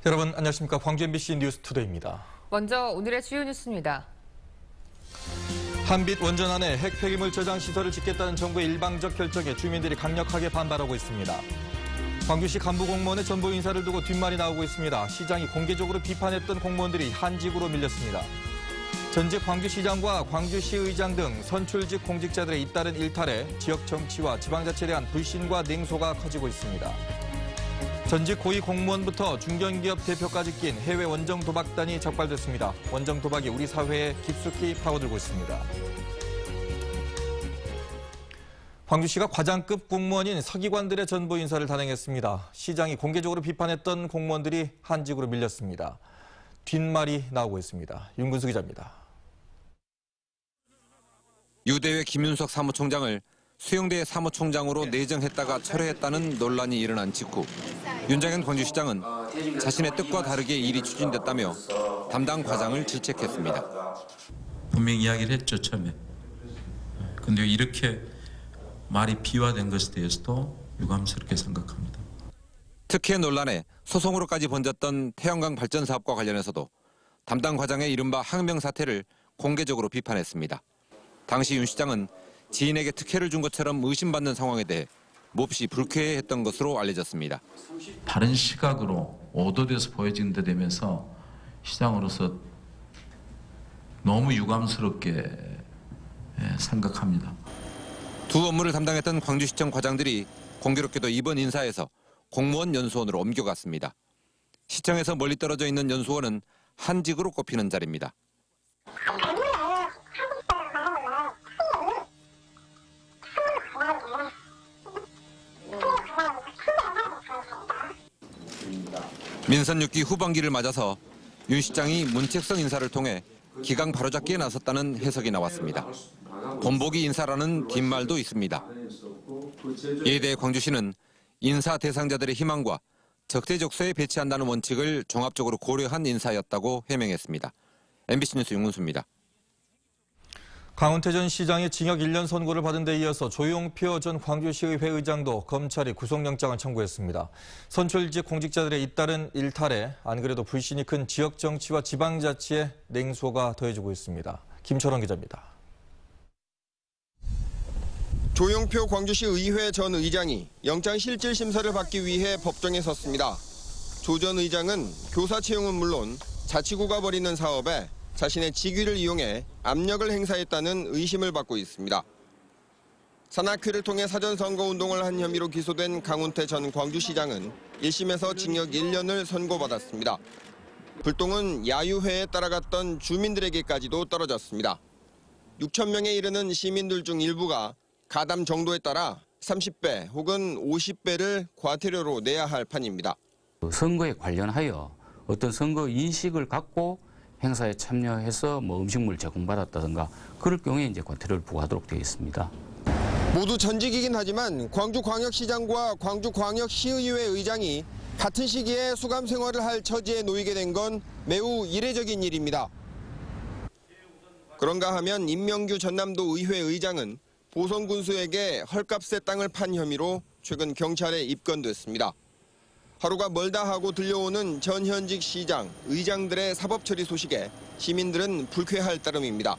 여러분 안녕하십니까. 광주 MBC 뉴스투데이입니다. 먼저 오늘의 주요 뉴스입니다. 한빛 원전 안에 핵 폐기물 저장 시설을 짓겠다는 정부의 일방적 결정에 주민들이 강력하게 반발하고 있습니다. 광주시 간부 공무원의 전보 인사를 두고 뒷말이 나오고 있습니다. 시장이 공개적으로 비판했던 공무원들이 한직으로 밀렸습니다. 전직 광주시장과 광주시의장 등 선출직 공직자들의 잇따른 일탈에 지역 정치와 지방자치에 대한 불신과 냉소가 커지고 있습니다. 전직 고위 공무원부터 중견기업 대표까지 낀 해외 원정 도박단이 적발됐습니다. 원정 도박이 우리 사회에 깊숙이 파고들고 있습니다. 광주시가 과장급 공무원인 서기관들의 전보 인사를 단행했습니다. 시장이 공개적으로 비판했던 공무원들이 한직으로 밀렸습니다. 뒷말이 나오고 있습니다. 윤근수 기자입니다. 유대회 김윤석 사무총장을 수영대 사무총장으로 내정했다가 철회했다는 논란이 일어난 직후 윤장현 광주시장은 자신의 뜻과 다르게 일이 추진됐다며 담당 과장을 질책했습니다. 분명히 이야기를 했죠, 처음에. 근데 이렇게 말이 비화된 것에 대해서도 유감스럽게 생각합니다. 특혜 논란에 소송으로까지 번졌던 태양광 발전 사업과 관련해서도 담당 과장의 이른바 항명 사태를 공개적으로 비판했습니다. 당시 윤 시장은 지인에게 특혜를 준 것처럼 의심받는 상황에 대해 몹시 불쾌해했던 것으로 알려졌습니다. 다른 시각으로 오도돼서 보여진 데 되면서 시장으로서 너무 유감스럽게 생각합니다. 두 업무를 담당했던 광주시청 과장들이 공교롭게도 이번 인사에서 공무원 연수원으로 옮겨갔습니다. 시청에서 멀리 떨어져 있는 연수원은 한직으로 꼽히는 자리입니다. 민선 6기 후반기를 맞아서 윤 시장이 문책성 인사를 통해 기강 바로잡기에 나섰다는 해석이 나왔습니다. 본보기 인사라는 뒷말도 있습니다. 이에 대해 광주시는 인사 대상자들의 희망과 적재적소에 배치한다는 원칙을 종합적으로 고려한 인사였다고 해명했습니다. MBC 뉴스 윤근수입니다. 강훈태 전 시장이 징역 1년 선고를 받은 데 이어서 조용표 전 광주시의회 의장도 검찰이 구속영장을 청구했습니다. 선출직 공직자들의 잇따른 일탈에 안 그래도 불신이 큰 지역 정치와 지방자치에 냉소가 더해지고 있습니다. 김철원 기자입니다. 조용표 광주시 의회 전 의장이 영장 실질 심사를 받기 위해 법정에 섰습니다. 조 전 의장은 교사 채용은 물론 자치구가 벌이는 사업에 자신의 직위를 이용해 압력을 행사했다는 의심을 받고 있습니다. 산악회를 통해 사전선거운동을 한 혐의로 기소된 강훈태 전 광주시장은 1심에서 징역 1년을 선고받았습니다. 불똥은 야유회에 따라갔던 주민들에게까지도 떨어졌습니다. 6천 명에 이르는 시민들 중 일부가 가담 정도에 따라 30배 혹은 50배를 과태료로 내야 할 판입니다. 선거에 관련하여 어떤 선거 인식을 갖고 행사에 참여해서 음식물 제공받았다든가 그럴 경우에 이제 과태료를 부과하도록 되어 있습니다. 모두 전직이긴 하지만 광주광역시장과 광주광역시의회 의장이 같은 시기에 수감 생활을 할 처지에 놓이게 된 건 매우 이례적인 일입니다. 그런가 하면 임명규 전남도 의회 의장은 보선 군수에게 헐값에 땅을 판 혐의로 최근 경찰에 입건됐습니다. 하루가 멀다 하고 들려오는 전현직 시장, 의장들의 사법 처리 소식에 시민들은 불쾌할 따름입니다.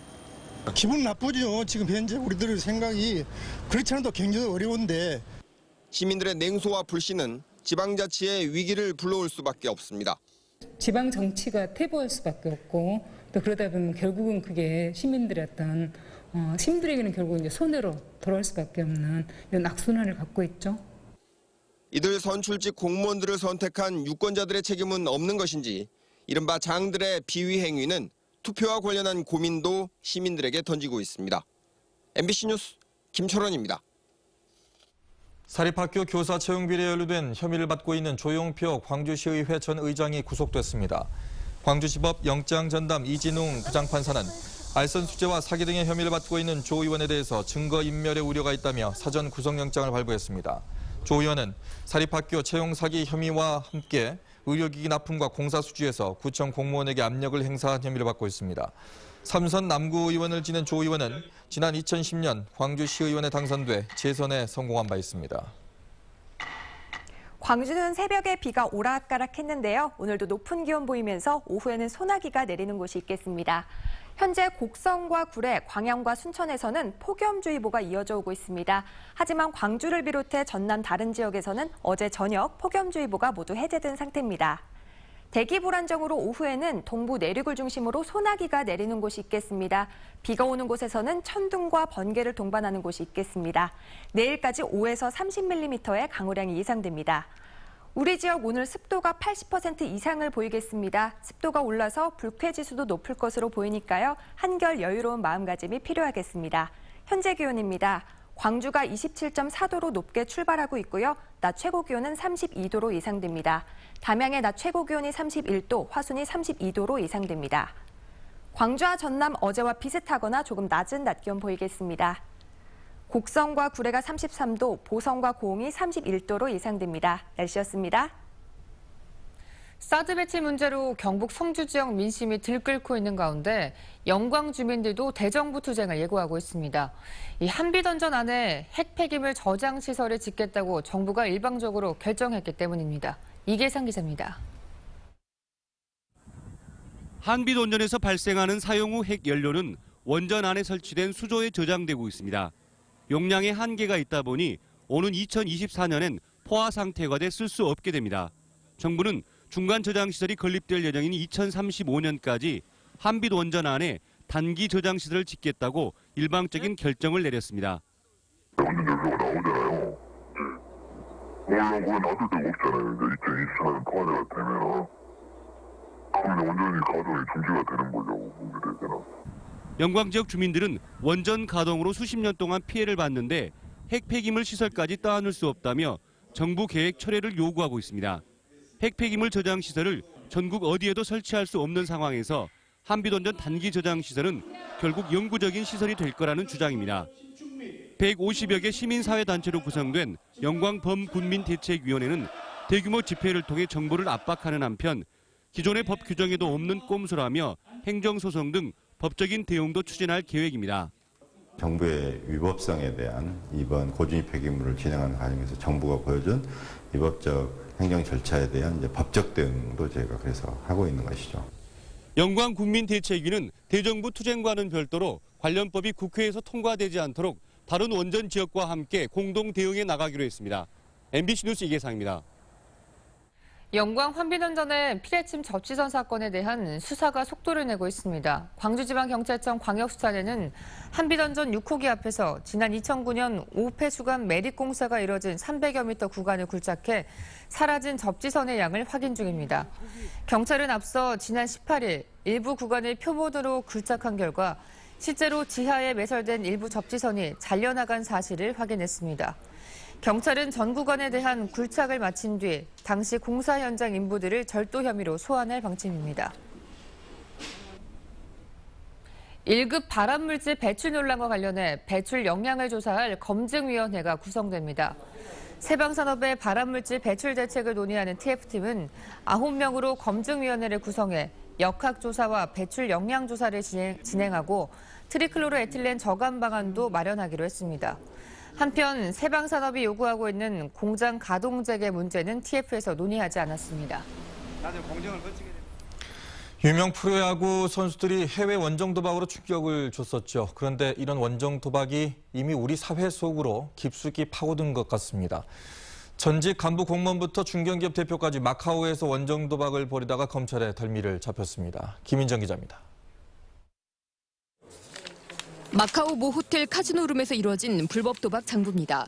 기분 나쁘죠. 지금 현재 우리들 생각이 그렇지 않아도 굉장히 어려운데. 시민들의 냉소와 불신은 지방자치의 위기를 불러올 수밖에 없습니다. 지방 정치가 퇴보할 수밖에 없고 또 그러다 보면 결국은 그게 시민들의 어떤 시민들에게는 결국 이제 손해로 돌아올 수밖에 없는 이런 악순환을 갖고 있죠. 이들 선출직 공무원들을 선택한 유권자들의 책임은 없는 것인지 이른바 장들의 비위 행위는 투표와 관련한 고민도 시민들에게 던지고 있습니다. MBC 뉴스 김철원입니다. 사립학교 교사 채용 비리에 연루된 혐의를 받고 있는 조용표 광주시의회 전 의장이 구속됐습니다. 광주지법 영장 전담 이진웅 부장판사는 알선 수재와 사기 등의 혐의를 받고 있는 조 의원에 대해서 증거인멸의 우려가 있다며 사전 구속영장을 발부했습니다. 조 의원은 사립학교 채용 사기 혐의와 함께 의료기기 납품과 공사 수주에서 구청 공무원에게 압력을 행사한 혐의를 받고 있습니다. 삼선 남구 의원을 지낸 조 의원은 지난 2010년 광주시의원에 당선돼 재선에 성공한 바 있습니다. 광주는 새벽에 비가 오락가락했는데요. 오늘도 높은 기온 보이면서 오후에는 소나기가 내리는 곳이 있겠습니다. 현재 곡성과 구례, 광양과 순천에서는 폭염주의보가 이어져 오고 있습니다. 하지만 광주를 비롯해 전남 다른 지역에서는 어제 저녁 폭염주의보가 모두 해제된 상태입니다. 대기 불안정으로 오후에는 동부 내륙을 중심으로 소나기가 내리는 곳이 있겠습니다. 비가 오는 곳에서는 천둥과 번개를 동반하는 곳이 있겠습니다. 내일까지 5에서 30mm의 강우량이 예상됩니다. 우리 지역 오늘 습도가 80% 이상을 보이겠습니다. 습도가 올라서 불쾌지수도 높을 것으로 보이니까요. 한결 여유로운 마음가짐이 필요하겠습니다. 현재 기온입니다. 광주가 27.4도로 높게 출발하고 있고요. 낮 최고 기온은 32도로 예상됩니다. 담양의 낮 최고 기온이 31도, 화순이 32도로 예상됩니다. 광주와 전남 어제와 비슷하거나 조금 낮은 낮 기온 보이겠습니다. 곡성과 구례가 33도, 보성과 고흥이 31도로 예상됩니다. 날씨였습니다. 사드 배치 문제로 경북 성주 지역 민심이 들끓고 있는 가운데 영광 주민들도 대정부 투쟁을 예고하고 있습니다. 이 한비던전 안에 핵 폐기물 저장 시설을 짓겠다고 정부가 일방적으로 결정했기 때문입니다. 이계상 기자입니다. 한비돈전에서 발생하는 사용 후 핵 연료는 원전 안에 설치된 수조에 저장되고 있습니다. 용량에 한계가 있다 보니 오는 2024년엔 포화 상태가 돼 쓸 수 없게 됩니다. 정부는 중간 저장 시설이 건립될 예정인 2035년까지 한빛 원전 안에 단기 저장 시설을 짓겠다고 일방적인 결정을 내렸습니다. 원전 연료가 나오잖아요. 원래 놔둘 데가 없잖아요. 이제 2024년 포화가 되면은 그러면 원전이 가동이 중지가 되는 거죠. 그게 되잖아. 영광 지역 주민들은 원전 가동으로 수십 년 동안 피해를 봤는데 핵 폐기물 시설까지 떠안을 수 없다며 정부 계획 철회를 요구하고 있습니다. 핵 폐기물 저장 시설을 전국 어디에도 설치할 수 없는 상황에서 한빛원전 단기 저장 시설은 결국 영구적인 시설이 될 거라는 주장입니다. 150여 개 시민사회단체로 구성된 영광범군민대책위원회는 대규모 집회를 통해 정부를 압박하는 한편 기존의 법 규정에도 없는 꼼수라며 행정소송 등 법적인 대응도 추진할 계획입니다. 정부의 위법성에 대한 이번 고준위 폐기물을 진행하는 과정에서 정부가 보여준 위법적 행정 절차에 대한 이제 법적 대응도 저희가 그래서 하고 있는 것이죠. 영광국민대책위는 대정부 투쟁과는 별도로 관련법이 국회에서 통과되지 않도록 다른 원전 지역과 함께 공동 대응에 나가기로 했습니다. MBC 뉴스 이계상입니다. 영광 한빛원전의 피뢰침 접지선 사건에 대한 수사가 속도를 내고 있습니다. 광주지방경찰청 광역수사대는 한빛원전 6호기 앞에서 지난 2009년 오폐수관 매립공사가 이뤄진 300여 미터 구간을 굴착해 사라진 접지선의 양을 확인 중입니다. 경찰은 앞서 지난 18일 일부 구간을 표본으로 굴착한 결과 실제로 지하에 매설된 일부 접지선이 잘려나간 사실을 확인했습니다. 경찰은 전 구간에 대한 굴착을 마친 뒤 당시 공사 현장 인부들을 절도 혐의로 소환할 방침입니다. 1급 발암물질 배출 논란과 관련해 배출 역량을 조사할 검증위원회가 구성됩니다. 세방산업의 발암물질 배출 대책을 논의하는 TF팀은 9명으로 검증위원회를 구성해 역학조사와 배출 역량 조사를 진행하고 트리클로로에틸렌 저감 방안도 마련하기로 했습니다. 한편 세방산업이 요구하고 있는 공장 가동 재개 문제는 TF에서 논의하지 않았습니다. 유명 프로야구 선수들이 해외 원정 도박으로 충격을 줬었죠. 그런데 이런 원정 도박이 이미 우리 사회 속으로 깊숙이 파고든 것 같습니다. 전직 간부 공무원부터 중견기업 대표까지 마카오에서 원정 도박을 벌이다가 검찰에 덜미를 잡혔습니다. 김인정 기자입니다. 마카오 모 호텔 카지노룸에서 이루어진 불법 도박 장부입니다.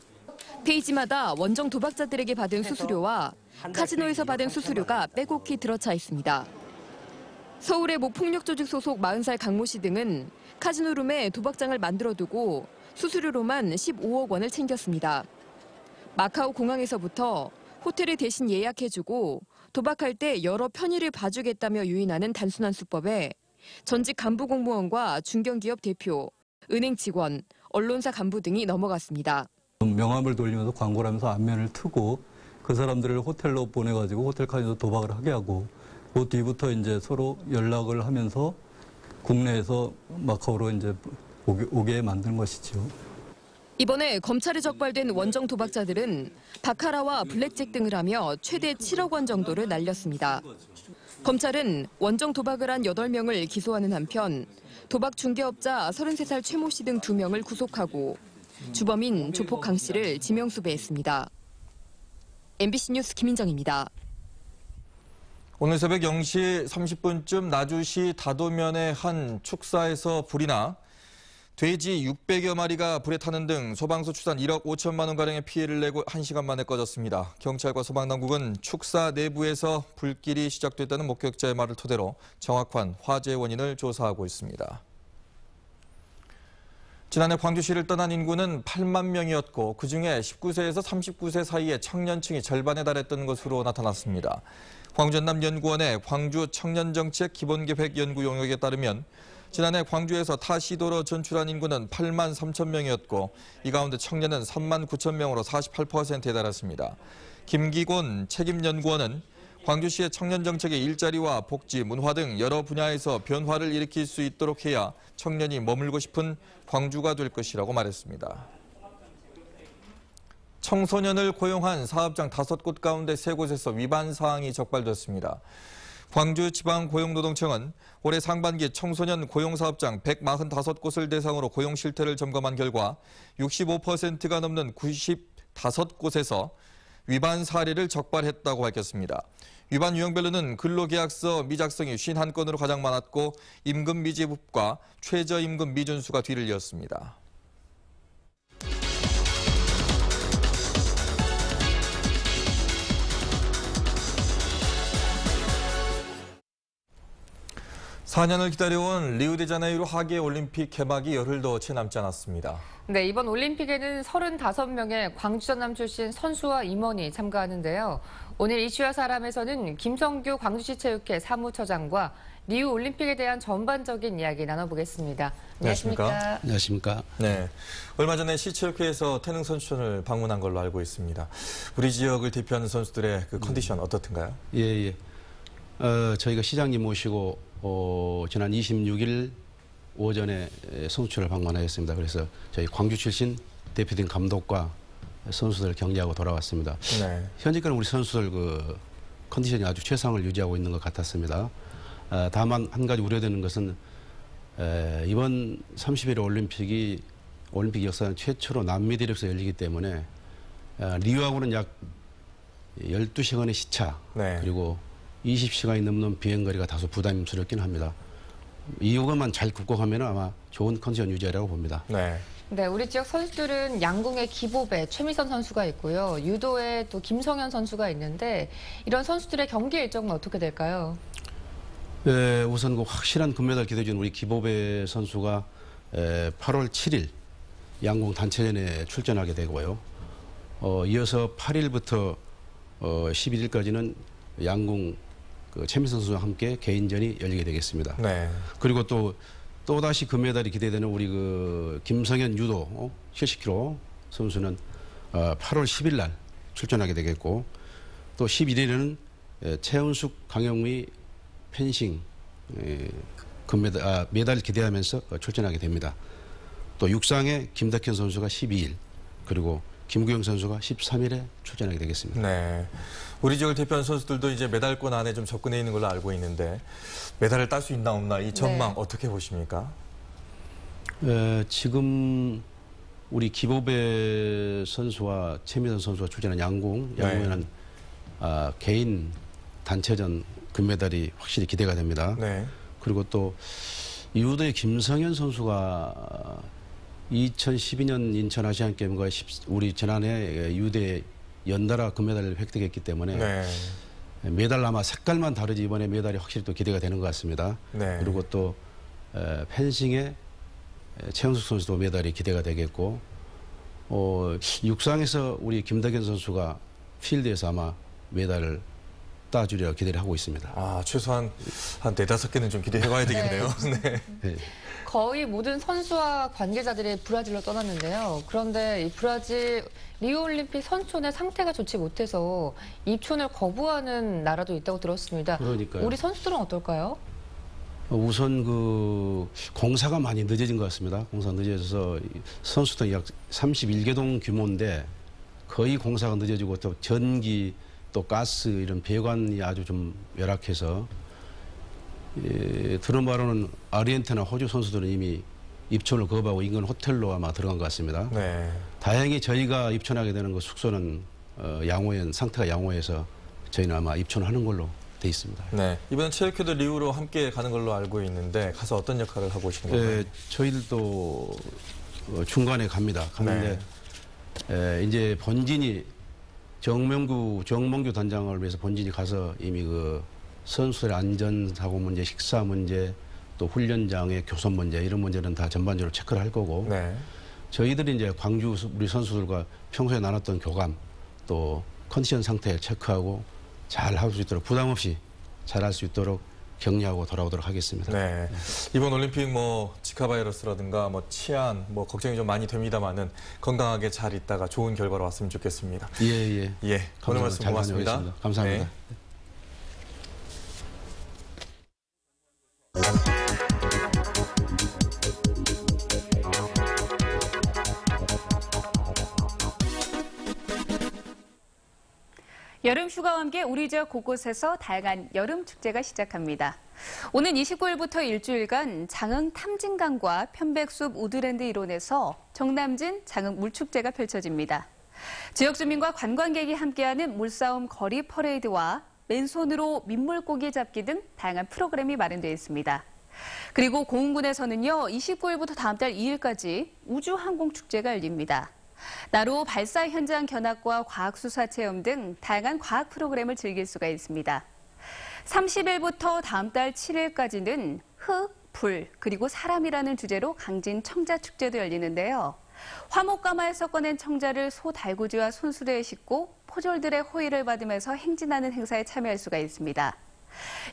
페이지마다 원정 도박자들에게 받은 수수료와 카지노에서 받은 수수료가 빼곡히 들어차 있습니다. 서울의 모 폭력조직 소속 40살 강모 씨 등은 카지노룸에 도박장을 만들어두고 수수료로만 15억 원을 챙겼습니다. 마카오 공항에서부터 호텔을 대신 예약해주고 도박할 때 여러 편의를 봐주겠다며 유인하는 단순한 수법에 전직 간부 공무원과 중견기업 대표, 은행 직원, 언론사 간부 등이 넘어갔습니다. 명함을 돌리면서 광고를 하면서 안면을 트고 그 사람들을 호텔로 보내가지고 호텔 카지노 도박을 하게 하고 그 뒤부터 이제 서로 연락을 하면서 국내에서 마카오로 이제 오게 만든 것이죠. 이번에 검찰에 적발된 원정 도박자들은 바카라와 블랙잭 등을 하며 최대 7억 원 정도를 날렸습니다. 검찰은 원정 도박을 한 8명을 기소하는 한편 도박 중개업자 33살 최모 씨 등 2명을 구속하고 주범인 조폭 강 씨를 지명수배했습니다. MBC 뉴스 김인정입니다. 오늘 새벽 0시 30분쯤 나주시 다도면의 한 축사에서 불이 나 돼지 600여 마리가 불에 타는 등 소방서 추산 1억 5천만 원가량의 피해를 내고 1시간 만에 꺼졌습니다. 경찰과 소방당국은 축사 내부에서 불길이 시작됐다는 목격자의 말을 토대로 정확한 화재 원인을 조사하고 있습니다. 지난해 광주시를 떠난 인구는 8만 명이었고 그중에 19세에서 39세 사이의 청년층이 절반에 달했던 것으로 나타났습니다. 광주연남연구원의 광주 청년정책 기본계획 연구 용역에 따르면 지난해 광주에서 타 시도로 전출한 인구는 8만 3천 명이었고 이 가운데 청년은 3만 9천 명으로 48%에 달했습니다. 김기곤 책임연구원은 광주시의 청년정책의 일자리와 복지, 문화 등 여러 분야에서 변화를 일으킬 수 있도록 해야 청년이 머물고 싶은 광주가 될 것이라고 말했습니다. 청소년을 고용한 사업장 5곳 가운데 3곳에서 위반 사항이 적발됐습니다. 광주지방고용노동청은 올해 상반기 청소년 고용사업장 145곳을 대상으로 고용 실태를 점검한 결과 65%가 넘는 95곳에서 위반 사례를 적발했다고 밝혔습니다. 위반 유형별로는 근로계약서 미작성이 51건으로 가장 많았고 임금 미지급과 최저임금 미준수가 뒤를 이었습니다. (4년을) 기다려온 리우데자네이루 하계올림픽 개막이 열흘도 채 남지 않았습니다. 네, 이번 올림픽에는 35명의 광주 전남 출신 선수와 임원이 참가하는데요. 오늘 이슈와 사람에서는 김성규 광주시 체육회 사무처장과 리우 올림픽에 대한 전반적인 이야기 나눠보겠습니다. 안녕하십니까? 안녕하십니까? 네, 얼마 전에 시체육회에서 태릉 선수촌을 방문한 걸로 알고 있습니다. 우리 지역을 대표하는 선수들의 그 컨디션 어떻든가요? 예. 저희가 시장님 모시고 지난 26일 오전에 선수촌을 방문하였습니다. 그래서 저희 광주 출신 대표팀 감독과 선수들 격려하고 돌아왔습니다. 네. 현재까지 우리 선수들 그 컨디션이 아주 최상을 유지하고 있는 것 같았습니다. 다만 한 가지 우려되는 것은 이번 31회 올림픽 역사상 최초로 남미 대륙에서 열리기 때문에 리우하고는 약 12시간의 시차 네. 그리고 20시간이 넘는 비행거리가 다소 부담스럽긴 합니다. 이것만 잘 극복하면 아마 좋은 컨디션 유지하라고 봅니다. 네. 네, 우리 지역 선수들은 양궁의 기보배 최미선 선수가 있고요. 유도에 또 김성현 선수가 있는데 이런 선수들의 경기 일정은 어떻게 될까요? 네, 우선 그 확실한 금메달 기대해 준 우리 기보배 선수가 8월 7일 양궁 단체전에 출전하게 되고요. 이어서 8일부터 11일까지는 양궁 최미선 선수와 함께 개인전이 열리게 되겠습니다. 네. 그리고 또다시 금메달이 기대되는 우리 그 김성현 유도 70kg 선수는 8월 10일 날 출전하게 되겠고 또 11일에는 최은숙 강영미 펜싱 메달 기대하면서 출전하게 됩니다. 또 육상의 김덕현 선수가 12일 그리고 김구영 선수가 13일에 출전하게 되겠습니다. 네. 우리 지역을 대표하는 선수들도 이제 메달권 안에 좀 접근해 있는 걸로 알고 있는데 메달을 딸 수 있나 없나 이 전망 어떻게 보십니까? 지금 우리 기보배 선수와 최미선 선수가 출전한 양궁에는 개인 단체전 금메달이 확실히 기대가 됩니다. 네. 그리고 또 유도의 김성현 선수가 2012년 인천 아시안게임과 우리 지난해 유대 연달아 금메달을 획득했기 때문에 메달 아마 색깔만 다르지 이번에 메달이 확실히 또 기대가 되는 것 같습니다. 네. 그리고 또 펜싱의 최은숙 선수도 메달이 기대가 되겠고 육상에서 우리 김덕현 선수가 필드에서 아마 메달을 따주려 기대를 하고 있습니다. 아, 최소한 한 4-5개는 좀 기대해봐야 되겠네요. 네. 거의 모든 선수와 관계자들이 브라질로 떠났는데요. 그런데 이 브라질 리우올림픽 선수촌의 상태가 좋지 못해서 입촌을 거부하는 나라도 있다고 들었습니다. 그러니까요. 우리 선수들은 어떨까요? 우선 그 공사가 많이 늦어진 것 같습니다. 공사가 늦어져서 선수촌 약 31개동 규모인데 거의 공사가 늦어지고 또 전기 또 가스 이런 배관이 아주 좀 열악해서 들은 바로는 아르헨티나, 호주 선수들은 이미 입촌을 거부하고 인근 호텔로 아마 들어간 것 같습니다. 네. 다행히 저희가 입촌하게 되는 그 숙소는 양호한 상태가 양호해서 저희는 아마 입촌하는 걸로 돼 있습니다. 네. 이번엔 체육회도 리우로 함께 가는 걸로 알고 있는데 가서 어떤 역할을 하고 오시는 건가요? 저희들도 중간에 갑니다. 가는데 이제 본진이 정몽규 단장을 위해서 본진이 가서 이미 그 선수들의 안전사고 문제, 식사 문제, 또 훈련장의 교섭 문제 이런 문제는 다 전반적으로 체크를 할 거고 네. 저희들이 이제 광주 우리 선수들과 평소에 나눴던 교감 또 컨디션 상태 체크하고 잘 할 수 있도록 부담 없이 잘 할 수 있도록 격려하고 돌아오도록 하겠습니다. 네. 이번 올림픽 뭐 지카 바이러스라든가 뭐 치안 뭐 걱정이 좀 많이 됩니다만은 건강하게 잘 있다가 좋은 결과로 왔으면 좋겠습니다. 예. 오늘 말씀 고맙습니다. 감사합니다. 네. 여름 휴가와 함께 우리 지역 곳곳에서 다양한 여름 축제가 시작합니다. 오는 29일부터 일주일간 장흥 탐진강과 편백숲 우드랜드 일원에서 정남진 장흥 물축제가 펼쳐집니다. 지역 주민과 관광객이 함께하는 물싸움 거리 퍼레이드와 맨손으로 민물고기 잡기 등 다양한 프로그램이 마련되어 있습니다. 그리고 고흥군에서는요, 29일부터 다음 달 2일까지 우주항공축제가 열립니다. 나로 발사 현장 견학과 과학수사 체험 등 다양한 과학 프로그램을 즐길 수가 있습니다. 30일부터 다음 달 7일까지는 흙, 불, 그리고 사람이라는 주제로 강진 청자축제도 열리는데요. 화목가마에서 꺼낸 청자를 소 달구지와 손수레에 싣고 포졸들의 호의를 받으면서 행진하는 행사에 참여할 수가 있습니다.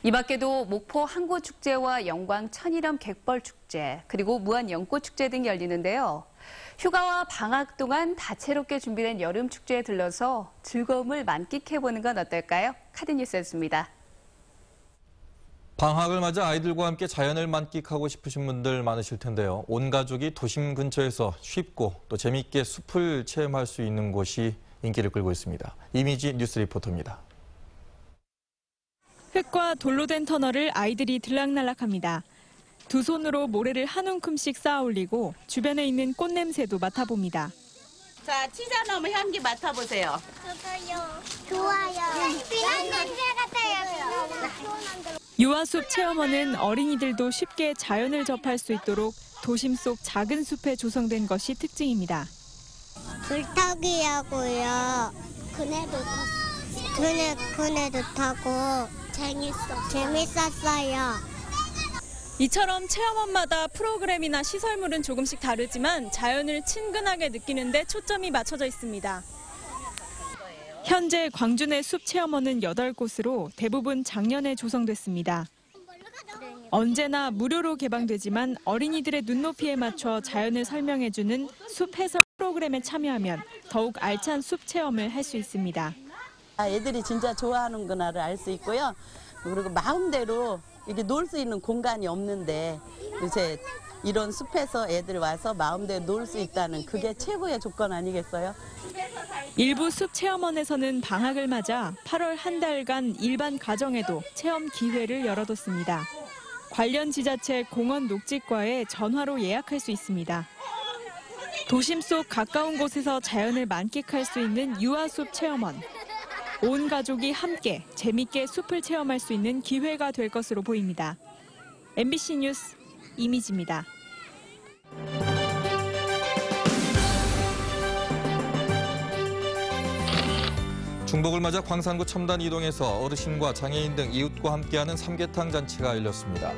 이 밖에도 목포 항구축제와 영광 천일염 객벌축제, 그리고 무안 연꽃축제 등이 열리는데요. 휴가와 방학 동안 다채롭게 준비된 여름 축제에 들러서 즐거움을 만끽해보는 건 어떨까요? 카드뉴스였습니다. 방학을 맞아 아이들과 함께 자연을 만끽하고 싶으신 분들 많으실 텐데요. 온 가족이 도심 근처에서 쉽고 또 재미있게 숲을 체험할 수 있는 곳이 인기를 끌고 있습니다. 이미지 뉴스 리포터입니다. 흙과 돌로 된 터널을 아이들이 들락날락합니다. 두 손으로 모래를 한 움큼씩 쌓아 올리고 주변에 있는 꽃 냄새도 맡아봅니다. 자, 치자나무 향기 맡아보세요. 좋아요. 비난 냄새 같아요. 유아숲 체험원은 어린이들도 쉽게 자연을 접할 수 있도록 도심 속 작은 숲에 조성된 것이 특징입니다. 불타기하고요. 그네도 타고 재밌었어요. 이처럼 체험원마다 프로그램이나 시설물은 조금씩 다르지만 자연을 친근하게 느끼는 데 초점이 맞춰져 있습니다. 현재 광주 내 숲 체험원은 8곳으로 대부분 작년에 조성됐습니다. 언제나 무료로 개방되지만 어린이들의 눈높이에 맞춰 자연을 설명해주는 숲 해설 프로그램에 참여하면 더욱 알찬 숲 체험을 할 수 있습니다. 애들이 진짜 좋아하는구나를 알 수 있고요. 그리고 마음대로 이게 놀 수 있는 공간이 없는데 요새 이런 숲에서 애들 와서 마음대로 놀 수 있다는 그게 최고의 조건 아니겠어요? 일부 숲 체험원에서는 방학을 맞아 8월 한 달간 일반 가정에도 체험 기회를 열어뒀습니다. 관련 지자체 공원 녹지과에 전화로 예약할 수 있습니다. 도심 속 가까운 곳에서 자연을 만끽할 수 있는 유아숲 체험원. 온 가족이 함께 재밌게 숲을 체험할 수 있는 기회가 될 것으로 보입니다. MBC 뉴스 이미지입니다. 중복을 맞아 광산구 첨단 이동에서 어르신과 장애인 등 이웃과 함께하는 삼계탕 잔치가 열렸습니다.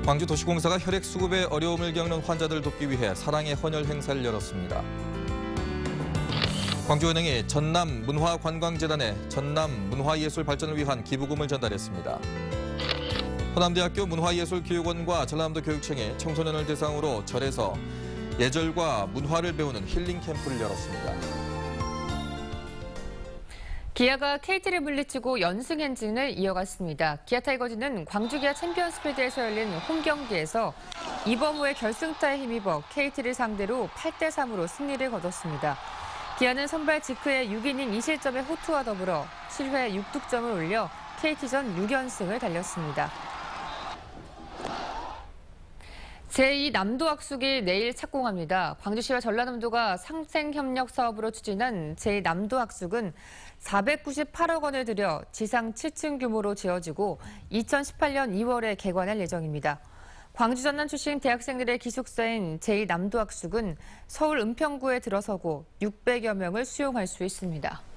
광주 도시공사가 혈액 수급에 어려움을 겪는 환자들 돕기 위해 사랑의 헌혈 행사를 열었습니다. 광주은행이 전남문화관광재단에 전남 문화예술 발전을 위한 기부금을 전달했습니다. 호남대학교 문화예술교육원과 전남도 교육청이 청소년을 대상으로 절에서 예절과 문화를 배우는 힐링 캠프를 열었습니다. 기아가 KT를 물리치고 연승 행진을 이어갔습니다. 기아 타이거즈는 광주 기아 챔피언스필드에서 열린 홈 경기에서 이범호의 결승타에 힘입어 KT를 상대로 8대3으로 승리를 거뒀습니다. 기아는 선발 지크의 6이닝 2실점의 호투와 더불어 7회 6득점을 올려 KT전 6연승을 달렸습니다. 제2남도학숙이 내일 착공합니다. 광주시와 전라남도가 상생협력 사업으로 추진한 제2남도학숙은 498억 원을 들여 지상 7층 규모로 지어지고 2018년 2월에 개관할 예정입니다. 광주 전남 출신 대학생들의 기숙사인 제2남도학숙은 서울 은평구에 들어서고 600여 명을 수용할 수 있습니다.